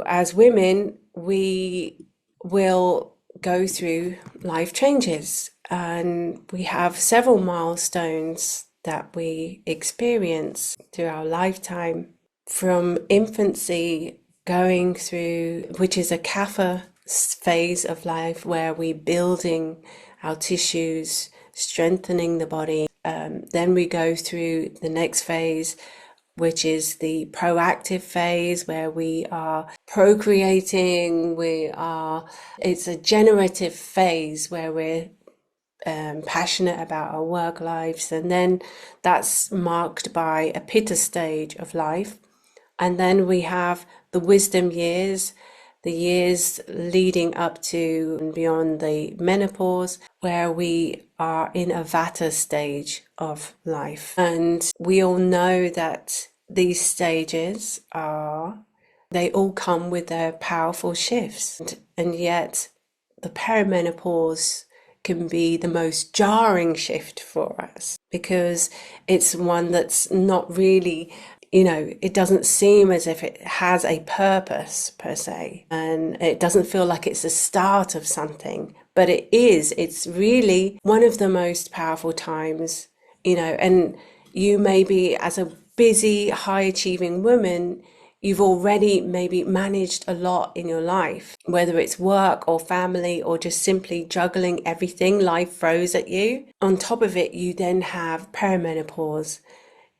as women, we will go through life changes, and we have several milestones that we experience through our lifetime, from infancy going through, which is a Kapha phase of life where we're building our tissues, strengthening the body. Then we go through the next phase, which is the proactive phase, where we are procreating. It's a generative phase where we're passionate about our work lives. And then that's marked by a Pitta stage of life. And then we have the wisdom years, the years leading up to and beyond the menopause, where we are in a Vata stage of life. And we all know that these stages they all come with their powerful shifts. And yet the perimenopause can be the most jarring shift for us, because it's one that's not really, it doesn't seem as if it has a purpose per se, and it doesn't feel like it's the start of something, but it is. It's really one of the most powerful times, and you maybe, as a busy, high achieving woman, you've already maybe managed a lot in your life, whether it's work or family or just simply juggling everything life throws at you. On top of it, you then have perimenopause,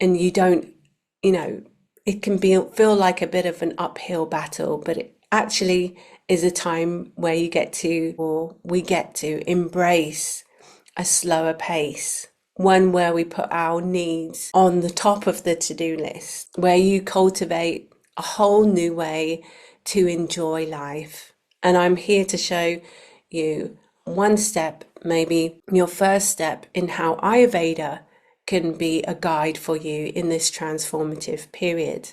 and you don't, it can feel like a bit of an uphill battle, but it actually is a time where we get to embrace a slower pace, one where we put our needs on the top of the to-do list, where you cultivate a whole new way to enjoy life. And I'm here to show you one step, maybe your first step, in how Ayurveda can be a guide for you in this transformative period.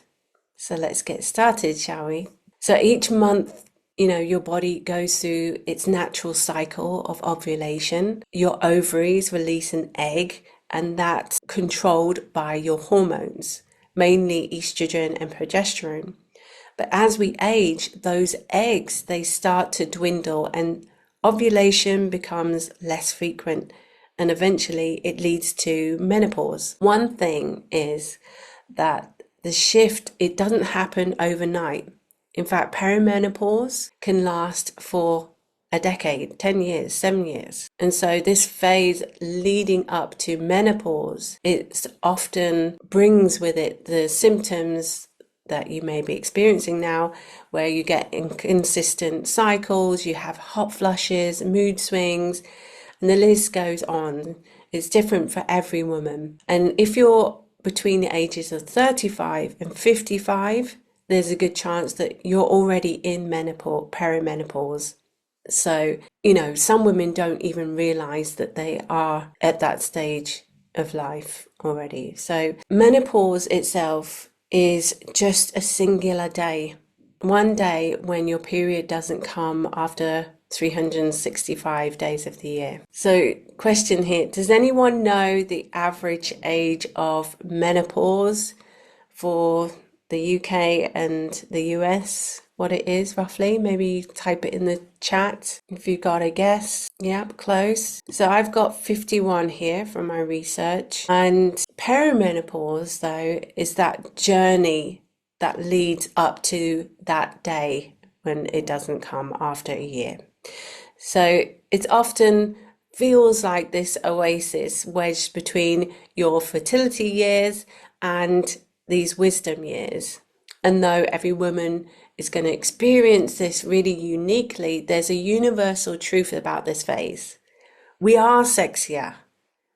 So let's get started, shall we? So each month, your body goes through its natural cycle of ovulation. Your ovaries release an egg, and that's controlled by your hormones, mainly estrogen and progesterone. But as we age, those eggs, they start to dwindle, and ovulation becomes less frequent, and eventually it leads to menopause. One thing is that the shift, it doesn't happen overnight. In fact, perimenopause can last for a decade, 10 years, 7 years. And so this phase leading up to menopause, it often brings with it the symptoms that you may be experiencing now, where you get inconsistent cycles, you have hot flushes, mood swings, and the list goes on. It's different for every woman. And if you're between the ages of 35 and 55, there's a good chance that you're already in perimenopause. So, some women don't even realize that they are at that stage of life already. So menopause itself is just a singular day. One day when your period doesn't come after 365 days of the year. So, question here, does anyone know the average age of menopause for the UK and the US? What it is roughly? Maybe type it in the chat if you got a guess. Yep, close. So I've got 51 here from my research. And perimenopause, though, is that journey that leads up to that day when it doesn't come after a year. So it often feels like this oasis wedged between your fertility years and these wisdom years. And though every woman is going to experience this really uniquely, there's a universal truth about this phase. We are sexier,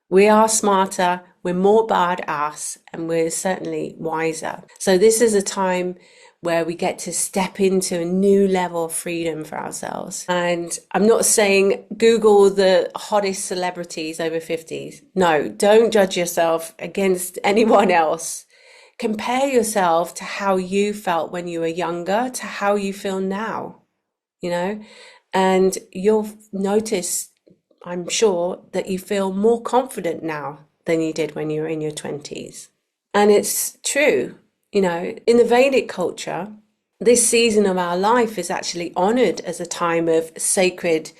we are smarter, we're more badass, and we're certainly wiser. So this is a time where we get to step into a new level of freedom for ourselves. And I'm not saying Google the hottest celebrities over 50s. No, don't judge yourself against anyone else. Compare yourself to how you felt when you were younger to how you feel now, and you'll notice, I'm sure, that you feel more confident now than you did when you were in your 20s. And it's true, in the Vedic culture, this season of our life is actually honored as a time of sacred,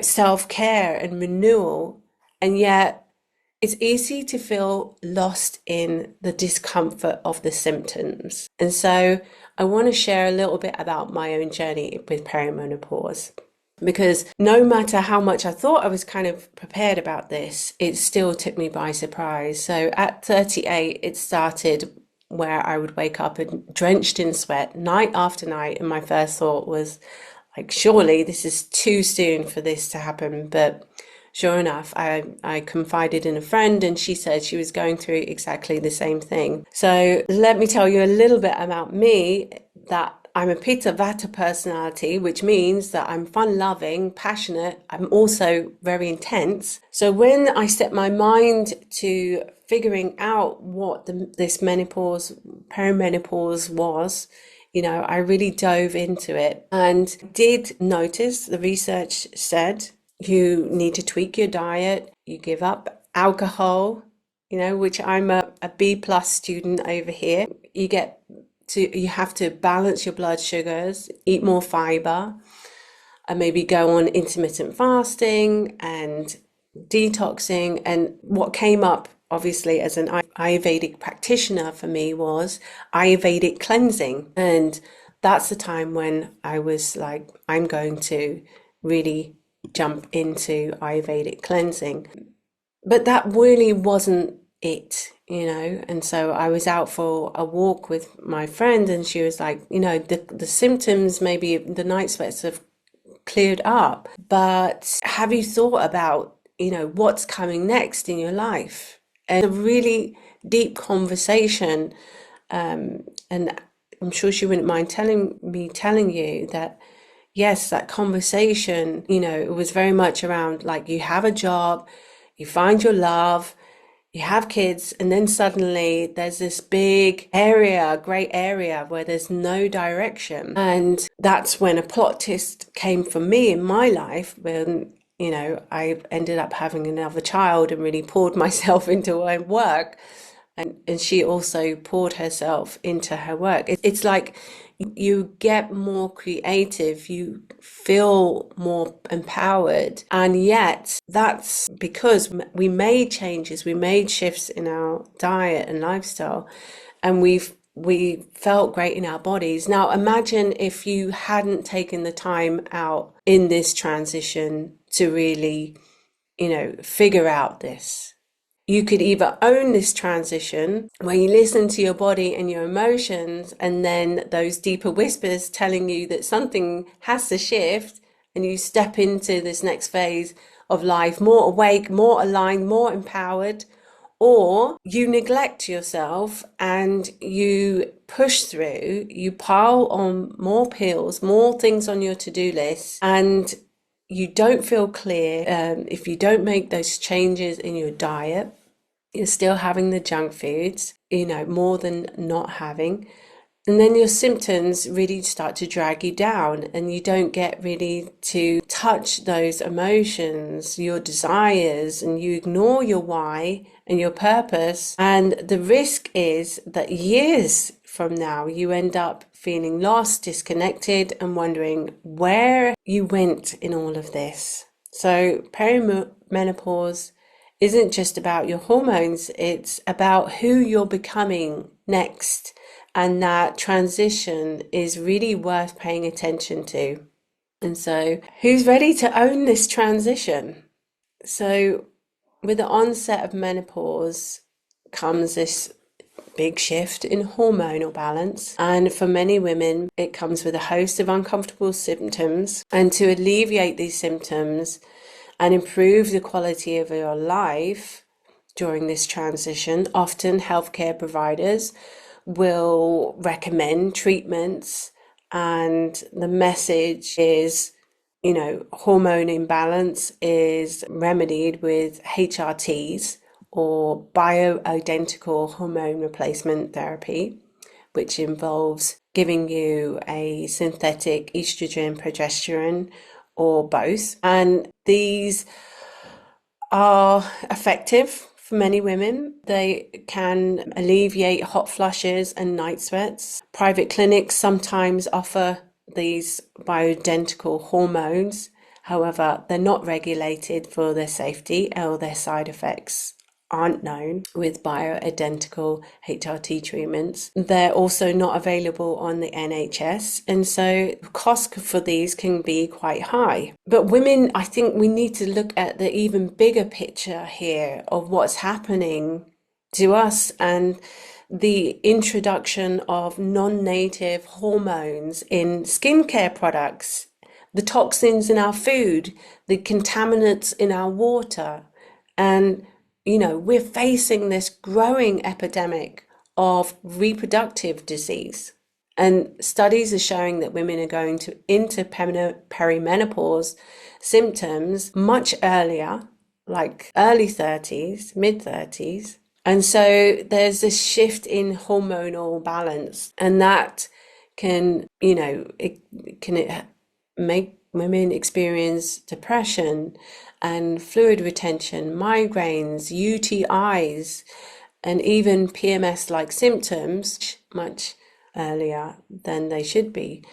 self-care and renewal. And yet it's easy to feel lost in the discomfort of the symptoms. And so I want to share a little bit about my own journey with perimenopause. Because no matter how much I thought I was kind of prepared about this, it still took me by surprise. So at 38, it started where I would wake up and drenched in sweat night after night. And my first thought was like, surely this is too soon for this to happen. But sure enough, I confided in a friend and she said she was going through exactly the same thing. So let me tell you a little bit about me, that I'm a Pitta Vata personality, which means that I'm fun-loving, passionate. I'm also very intense. So when I set my mind to figuring out what this menopause, perimenopause was, I really dove into it and did notice the research said you need to tweak your diet, you give up alcohol, which I'm a B plus student over here. You have to balance your blood sugars, eat more fiber, and maybe go on intermittent fasting and detoxing. And what came up, obviously, as an Ayurvedic practitioner for me was Ayurvedic cleansing. And that's the time when I was like, I'm going to really jump into Ayurvedic cleansing. But that really wasn't it, and so I was out for a walk with my friend and she was like, the symptoms, maybe the night sweats have cleared up, but have you thought about, what's coming next in your life? And a really deep conversation, and I'm sure she wouldn't mind telling you that yes, that conversation, it was very much around like you have a job, you find your love, you have kids, and then suddenly there's this big area, gray area where there's no direction. And that's when a plot twist came for me in my life when, I ended up having another child and really poured myself into my work. And she also poured herself into her work. It's like you get more creative, you feel more empowered. And yet that's because we made changes, we made shifts in our diet and lifestyle, and we felt great in our bodies. Now imagine if you hadn't taken the time out in this transition to really, figure out this. You could either own this transition where you listen to your body and your emotions and then those deeper whispers telling you that something has to shift and you step into this next phase of life more awake, more aligned, more empowered, or you neglect yourself and you push through, you pile on more pills, more things on your to-do list, and you don't feel clear if you don't make those changes in your diet. You're still having the junk foods, more than not having. And then your symptoms really start to drag you down and you don't get really to touch those emotions, your desires, and you ignore your why and your purpose. And the risk is that years from now, you end up feeling lost, disconnected, and wondering where you went in all of this. So perimenopause isn't just about your hormones, it's about who you're becoming next. And that transition is really worth paying attention to. And so, who's ready to own this transition? So, with the onset of menopause comes this big shift in hormonal balance. And for many women, it comes with a host of uncomfortable symptoms. And to alleviate these symptoms and improve the quality of your life during this transition, often healthcare providers will recommend treatments, and the message is, hormone imbalance is remedied with HRTs or bioidentical hormone replacement therapy, which involves giving you a synthetic estrogen, progesterone, or both. And these are effective For many women, they can alleviate hot flushes and night sweats. Private clinics sometimes offer these bioidentical hormones. However, they're not regulated for their safety, or their side effects aren't known with bioidentical HRT treatments. They're also not available on the NHS, and so cost for these can be quite high. But women, I think we need to look at the even bigger picture here of what's happening to us, and the introduction of non-native hormones in skincare products, the toxins in our food, the contaminants in our water. And we're facing this growing epidemic of reproductive disease. And studies are showing that women are going into perimenopause symptoms much earlier, like early 30s, mid 30s. And so there's this shift in hormonal balance, and that can, it make women experience depression and fluid retention, migraines, UTIs, and even PMS-like symptoms much earlier than they should be.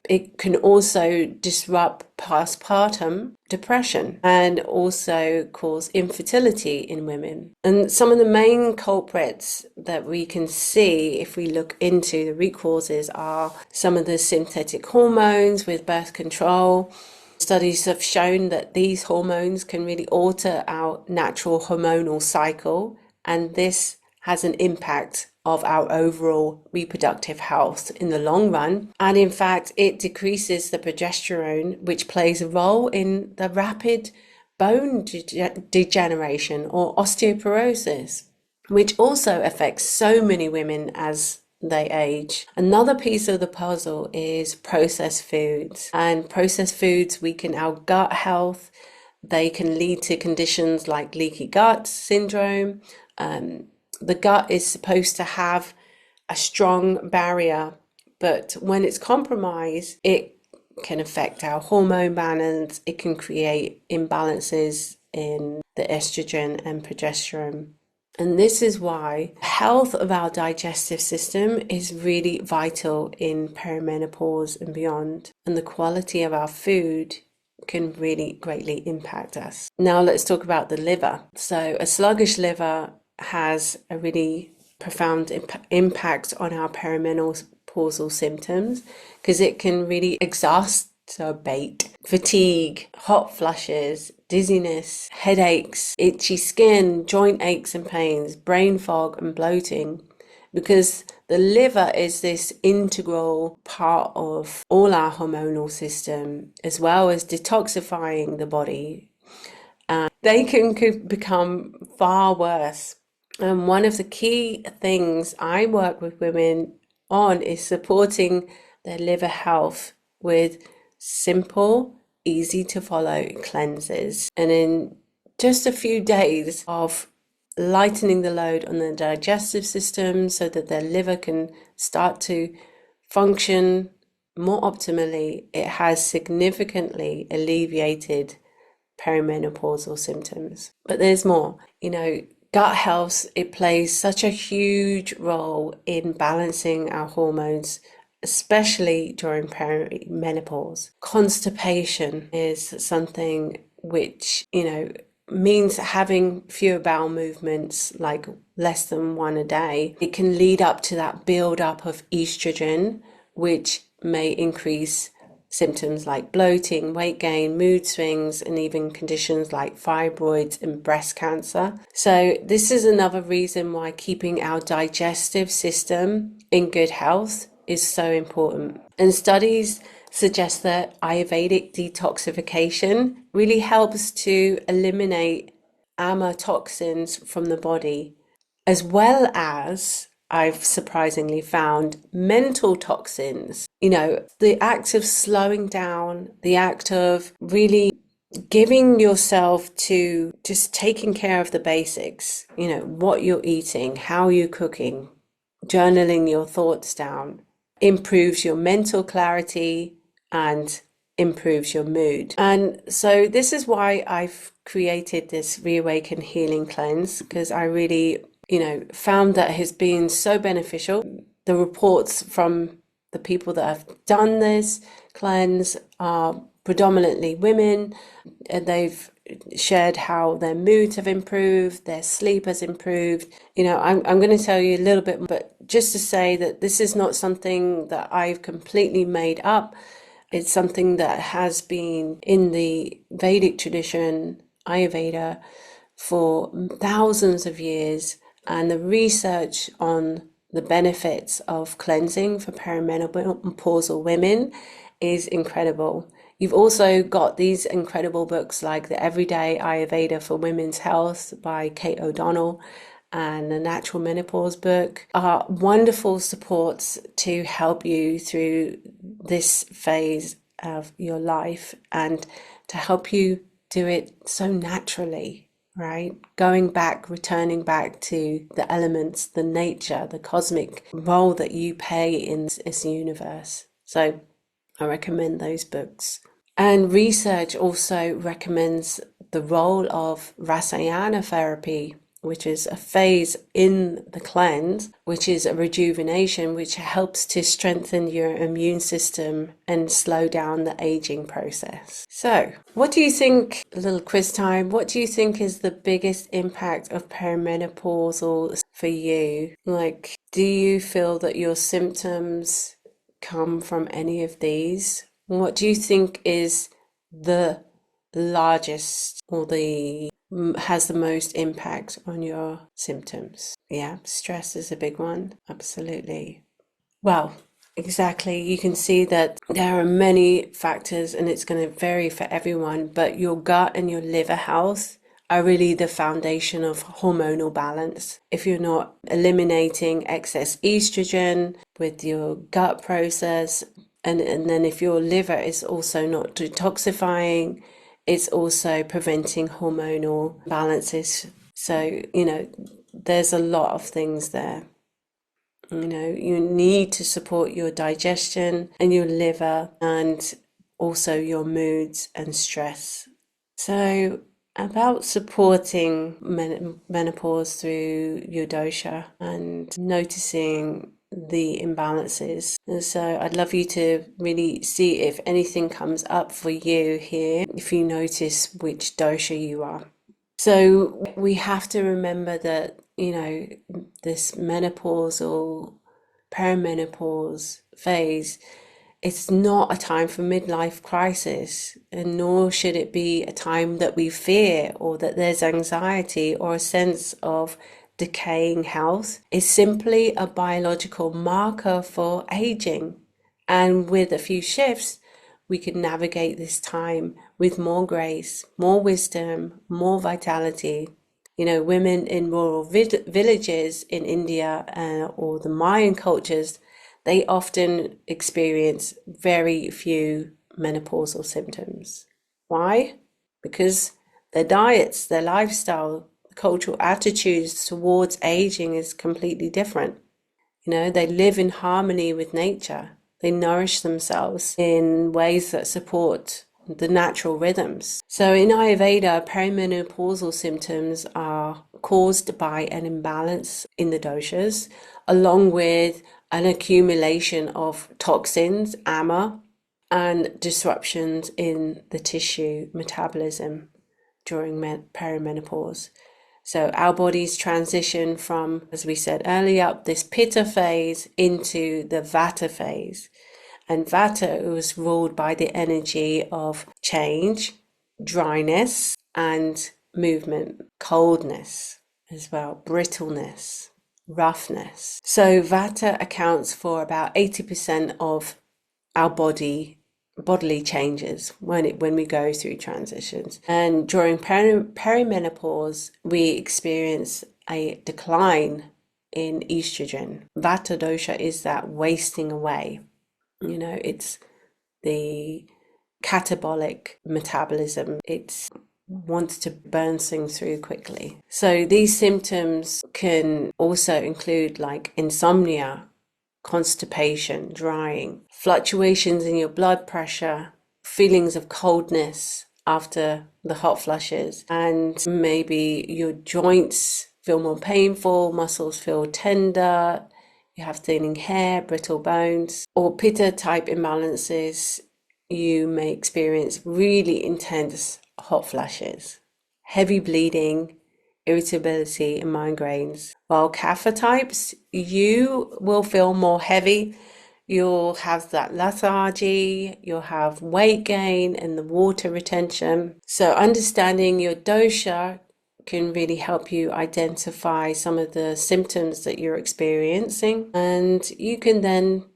It can also disrupt postpartum depression and also cause infertility in women. And some of the main culprits that we can see if we look into the root causes are some of the synthetic hormones with birth control. Studies have shown that these hormones can really alter our natural hormonal cycle, and this has an impact of our overall reproductive health in the long run. And in fact, it decreases the progesterone, which plays a role in the rapid bone degeneration or osteoporosis, which also affects so many women as they age. Another piece of the puzzle is processed foods. And processed foods weaken our gut health. They can lead to conditions like leaky gut syndrome. The gut is supposed to have a strong barrier, but when it's compromised, it can affect our hormone balance. It can create imbalances in the estrogen and progesterone. And this is why health of our digestive system is really vital in perimenopause and beyond. And the quality of our food can really greatly impact us. Now let's talk about the liver. So a sluggish liver has a really profound impact on our perimenopausal symptoms, because it can really exacerbate fatigue, hot flushes, dizziness, headaches, itchy skin, joint aches and pains, brain fog and bloating, because the liver is this integral part of all our hormonal system, as well as detoxifying the body. They can become far worse. And one of the key things I work with women on is supporting their liver health with simple, easy to follow cleanses. And in just a few days of lightening the load on the digestive system so that their liver can start to function more optimally, it has significantly alleviated perimenopausal symptoms. But there's more. Gut health, it plays such a huge role in balancing our hormones, especially during perimenopause. Constipation is something which, means having fewer bowel movements, like less than one a day. It can lead up to that build up of estrogen, which may increase symptoms like bloating, weight gain, mood swings, and even conditions like fibroids and breast cancer. So this is another reason why keeping our digestive system in good health is so important. And studies suggest that Ayurvedic detoxification really helps to eliminate toxins from the body, as well as I've surprisingly found mental toxins. The act of slowing down, the act of really giving yourself to just taking care of the basics, what you're eating, how you're cooking, journaling your thoughts down, improves your mental clarity and improves your mood. And so this is why I've created this Reawaken Healing Cleanse, because I really, found that it has been so beneficial. The reports from the people that have done this cleanse are predominantly women, and they've shared how their moods have improved, their sleep has improved. I'm going to tell you a little bit, but just to say that this is not something that I've completely made up. It's something that has been in the Vedic tradition, Ayurveda, for thousands of years, and the research on the benefits of cleansing for perimenopausal women is incredible. You've also got these incredible books like The Everyday Ayurveda for Women's Health by Kate O'Donnell and the Natural Menopause book are wonderful supports to help you through this phase of your life and to help you do it so naturally, right? Returning back to the elements, the nature, the cosmic role that you play in this universe. So I recommend those books. And research also recommends the role of Rasayana therapy, which is a phase in the cleanse, which is a rejuvenation, which helps to strengthen your immune system and slow down the aging process. So, what do you think, a little quiz time, what do you think is the biggest impact of perimenopausal for you? Like, do you feel that your symptoms come from any of these? What do you think is the largest or has the most impact on your symptoms? Yeah, stress is a big one. Absolutely. Well, exactly. You can see that there are many factors and it's going to vary for everyone, but your gut and your liver health are really the foundation of hormonal balance. If you're not eliminating excess estrogen with your gut process, and then if your liver is also not detoxifying, it's also preventing hormonal balances. So, there's a lot of things there. You need to support your digestion and your liver and also your moods and stress. So, about supporting menopause through your dosha and noticing the imbalances. And so I'd love you to really see if anything comes up for you here, if you notice which dosha you are. So we have to remember that, this menopausal, perimenopause phase, it's not a time for midlife crisis, and nor should it be a time that we fear or that there's anxiety or a sense of decaying health. It's simply a biological marker for aging. And with a few shifts, we can navigate this time with more grace, more wisdom, more vitality. Women in rural villages in India or the Mayan cultures, they often experience very few menopausal symptoms. Why? Because their diets, their lifestyle, the cultural attitudes towards aging is completely different. They live in harmony with nature. They nourish themselves in ways that support the natural rhythms. So in Ayurveda, perimenopausal symptoms are caused by an imbalance in the doshas, along with an accumulation of toxins, ama, and disruptions in the tissue metabolism during perimenopause. So our bodies transition from, as we said earlier, this Pitta phase into the Vata phase. And Vata was ruled by the energy of change, dryness, and movement, coldness as well, brittleness, roughness. So Vata accounts for about 80% of our bodily changes when we go through transitions. And during perimenopause, we experience a decline in estrogen. Vata dosha is that wasting away. It's the catabolic metabolism. It wants to burn things through quickly. So these symptoms can also include like insomnia, constipation, drying, fluctuations in your blood pressure, feelings of coldness after the hot flushes, and maybe your joints feel more painful, muscles feel tender, you have thinning hair, brittle bones, or Pitta type imbalances, you may experience really intense hot flashes, heavy bleeding, irritability, and migraines. While Kapha types, you will feel more heavy. You'll have that lethargy, you'll have weight gain and the water retention. So understanding your dosha can really help you identify some of the symptoms that you're experiencing. And you can then,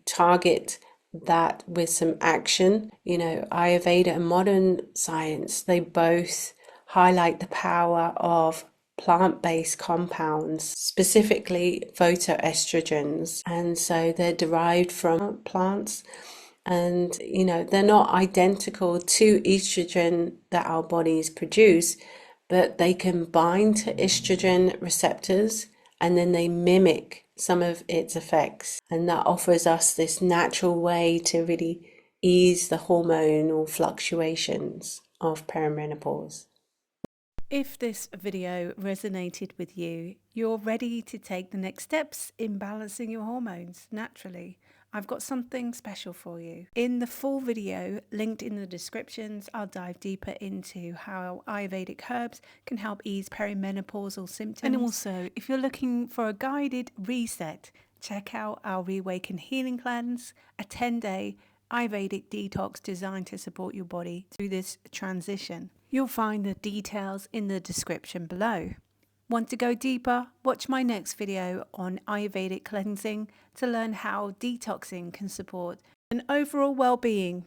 target that with some action. Ayurveda and modern science, they both highlight the power of plant-based compounds, specifically phytoestrogens, and so they're derived from plants, and they're not identical to estrogen that our bodies produce, but they can bind to estrogen receptors and then they mimic some of its effects, and that offers us this natural way to really ease the hormonal fluctuations of perimenopause. If this video resonated with you, you're ready to take the next steps in balancing your hormones naturally, I've got something special for you. In the full video, linked in the descriptions, I'll dive deeper into how Ayurvedic herbs can help ease perimenopausal symptoms. And also, if you're looking for a guided reset, check out our Reawaken Healing Cleanse, a 10-day Ayurvedic detox designed to support your body through this transition. You'll find the details in the description below. Want to go deeper? Watch my next video on Ayurvedic cleansing to learn how detoxing can support an overall well-being.